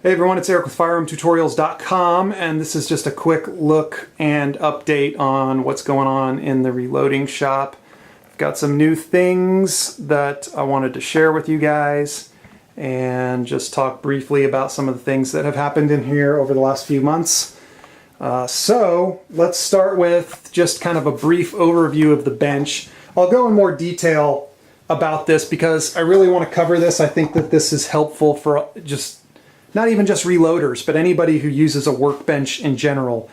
Hey everyone, it's Eric with firearmtutorials.com, and this is just a quick look and update on what's going on in the reloading shop. I've got some new things that I wanted to share with you guys and just talk briefly about some of the things that have happened in here over the last few months. So let's start with just kind of a brief overview of the bench. I'll go in more detail about this because I really want to cover this. I think that this is helpful for just not even just reloaders, but anybody who uses a workbench in general.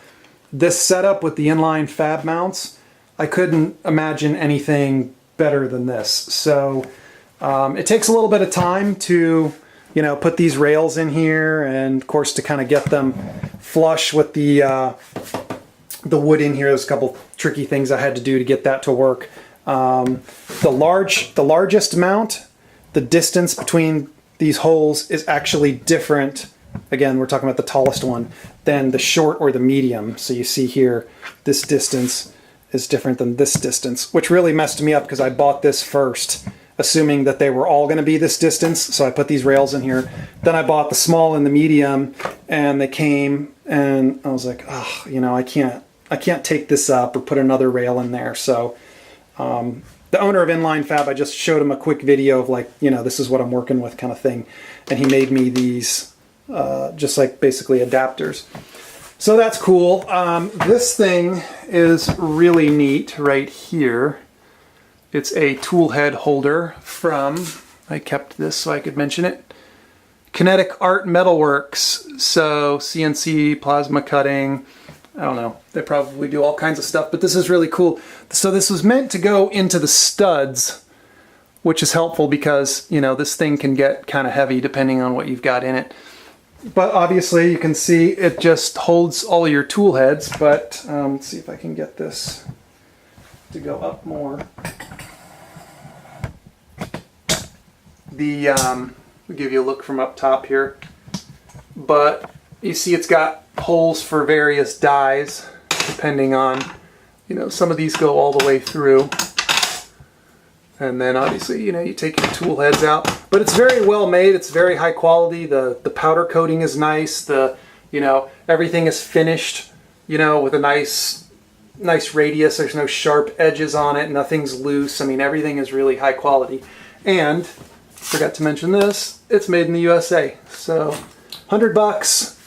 This setup with the inline fab mounts, I couldn't imagine anything better than this. So it takes a little bit of time to, put these rails in here, and of course to kind of get them flush with the wood in here. There's a couple tricky things I had to do to get that to work. The largest mount, the distance between these holes is actually different. Again, we're talking about the tallest one, than the short or the medium. So you see here, this distance is different than this distance, which really messed me up because I bought this first, assuming that they were all going to be this distance. So I put these rails in here. Then I bought the small and the medium, and they came, and I was like, oh, I can't take this up or put another rail in there. So the owner of Inline Fab, I just showed him a quick video of this is what I'm working with kind of thing. And he made me these just like basically adapters. So that's cool. This thing is really neat right here. It's a tool head holder from, I kept this so I could mention it, Kinetic Art Metalworks. So CNC, plasma cutting, I don't know, they probably do all kinds of stuff, but this is really cool. So this was meant to go into the studs, which is helpful because, this thing can get kind of heavy depending on what you've got in it. But obviously you can see it just holds all your tool heads, but let's see if I can get this to go up more. I'll give you a look from up top here, but you see it's got holes for various dies, depending on, some of these go all the way through. And then obviously, you take your tool heads out. But it's very well made, it's very high quality, the powder coating is nice, everything is finished, with a nice radius, there's no sharp edges on it, nothing's loose, everything is really high quality. And, forgot to mention this, it's made in the USA. So, $100.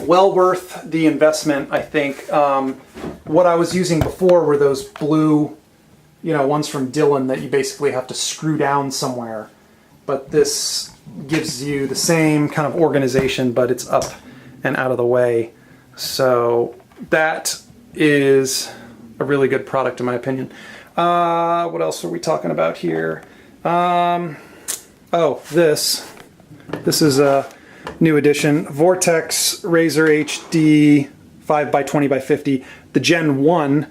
Well worth the investment, I think. What I was using before were those blue, ones from Dillon that you basically have to screw down somewhere. But this gives you the same kind of organization, but it's up and out of the way. So that is a really good product in my opinion. What else are we talking about here? This is a new edition, Vortex Razor HD 5x20x50, the Gen 1,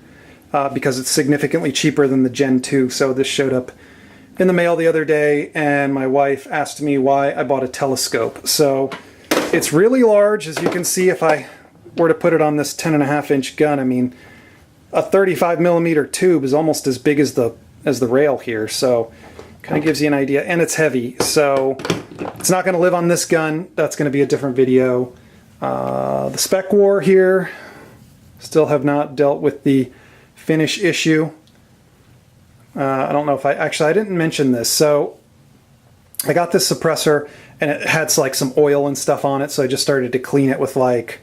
because it's significantly cheaper than the Gen 2. So this showed up in the mail the other day, and my wife asked me why I bought a telescope. So it's really large, as you can see. If I were to put it on this 10.5-inch gun, a 35mm tube is almost as big as the rail here. So kind of gives you an idea, and it's heavy. So it's not going to live on this gun. That's going to be a different video. The spec war here, still have not dealt with the finish issue. I don't know if I didn't mention this. So I got this suppressor, and it had like some oil and stuff on it. So I just started to clean it with like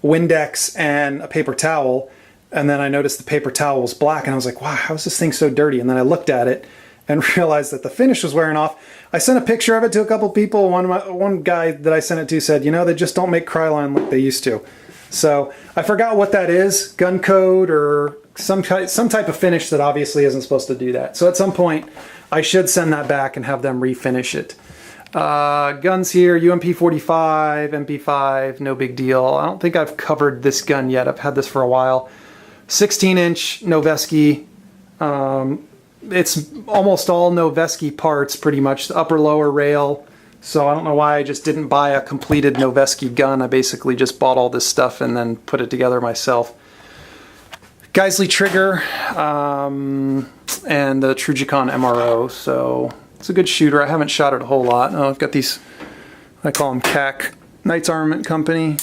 Windex and a paper towel. And then I noticed the paper towel was black, and I was like, wow, how is this thing so dirty? And then I looked at it and realized that the finish was wearing off. I sent a picture of it to a couple people. One guy that I sent it to said, they just don't make Krylon like they used to. So I forgot what that is, gun code or some type of finish that obviously isn't supposed to do that. So at some point I should send that back and have them refinish it. Guns here, UMP 45, MP5, no big deal. I don't think I've covered this gun yet. I've had this for a while. 16-inch Noveske. It's almost all Noveske parts, pretty much, the upper lower rail. So I don't know why I just didn't buy a completed Noveske gun. I basically just bought all this stuff and then put it together myself. Geisley trigger, and the Trujicon MRO. So it's a good shooter. I haven't shot it a whole lot. Oh, I've got these, I call them CAC Knights Armament Company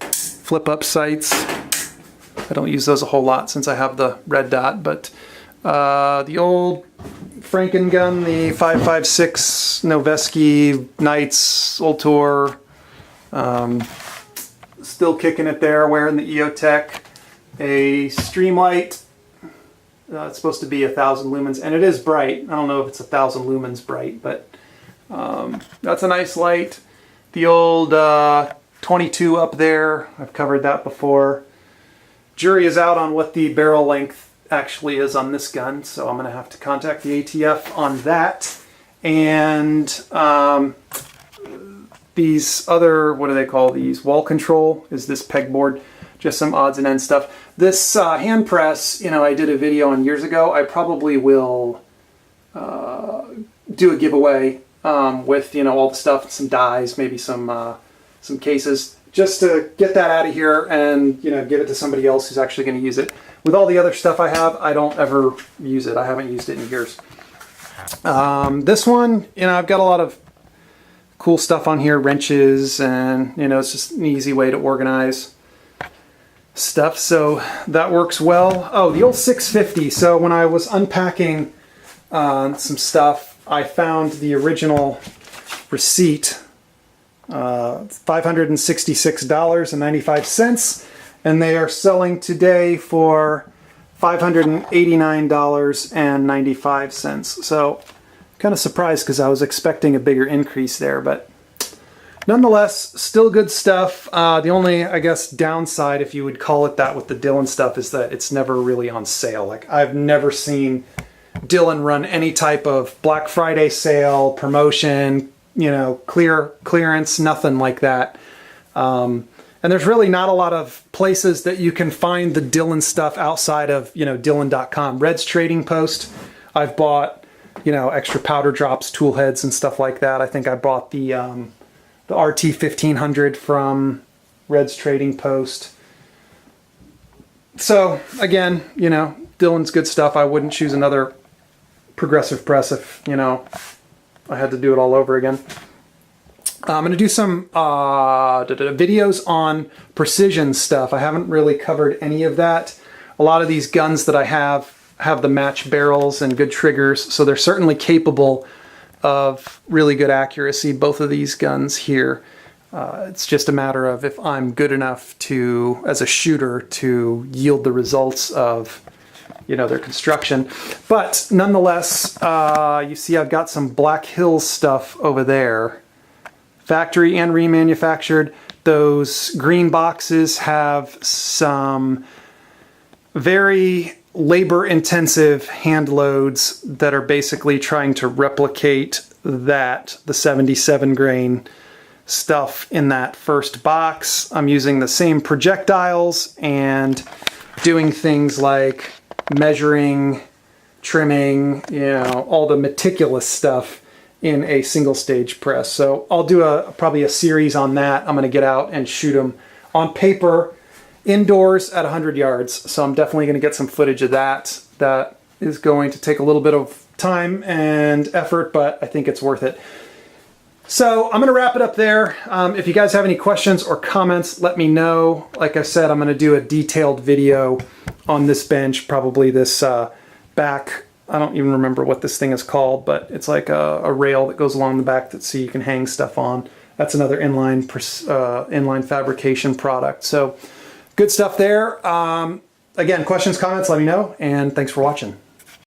flip-up sights. I don't use those a whole lot since I have the red dot, but the old Franken gun, the 5.56 Noveski Knights Old Tour. Still kicking it there, wearing the EOTech. A Streamlight. It's supposed to be 1,000 lumens, and it is bright. I don't know if it's 1,000 lumens bright, but that's a nice light. The old 22 up there, I've covered that before. Jury is out on what the barrel length actually is on this gun, so I'm going to have to contact the ATF on that. And these other, what do they call these? Wall control is this pegboard. Just some odds and ends stuff. This hand press, you know, I did a video on years ago. I probably will do a giveaway with, you know, all the stuff, some dies, maybe some cases, just to get that out of here and, you know, give it to somebody else who's actually going to use it. With all the other stuff I have, I don't ever use it. I haven't used it in years. This one, you know, I've got a lot of cool stuff on here, wrenches, and, you know, it's just an easy way to organize stuff, so that works well. Oh, the old 650. So when I was unpacking some stuff, I found the original receipt, $566.95, and they are selling today for $589.95. So kind of surprised because I was expecting a bigger increase there, but nonetheless, still good stuff. The only, I guess, downside, if you would call it that, with the Dillon stuff is that it's never really on sale. Like, I've never seen Dillon run any type of Black Friday sale, promotion, you know, clearance, nothing like that. And there's really not a lot of places that you can find the Dillon stuff outside of, you know, Dillon.com. Red's Trading Post, I've bought, you know, extra powder drops, tool heads, and stuff like that. I think I bought the RT 1500 from Red's Trading Post. So again, you know, Dillon's good stuff. I wouldn't choose another progressive press if, you know, I had to do it all over again. I'm going to do some videos on precision stuff. I haven't really covered any of that. A lot of these guns that I have the match barrels and good triggers, so they're certainly capable of really good accuracy, both of these guns here. It's just a matter of if I'm good enough to, as a shooter, to yield the results of, you know, their construction. But nonetheless, you see I've got some Black Hills stuff over there. Factory and remanufactured. Those green boxes have some very labor-intensive hand loads that are basically trying to replicate that, the 77 grain stuff in that first box. I'm using the same projectiles and doing things like measuring, trimming, you know, all the meticulous stuff in a single stage press. So I'll do probably a series on that. I'm going to get out and shoot them on paper indoors at 100 yards. So I'm definitely going to get some footage of that. That is going to take a little bit of time and effort, but I think it's worth it. So I'm going to wrap it up there. If you guys have any questions or comments, let me know. Like I said, I'm going to do a detailed video on this bench, probably this back. I don't even remember what this thing is called, but it's like a rail that goes along the back so you can hang stuff on. That's another inline fabrication product. So good stuff there. Again, questions, comments, let me know, and thanks for watching.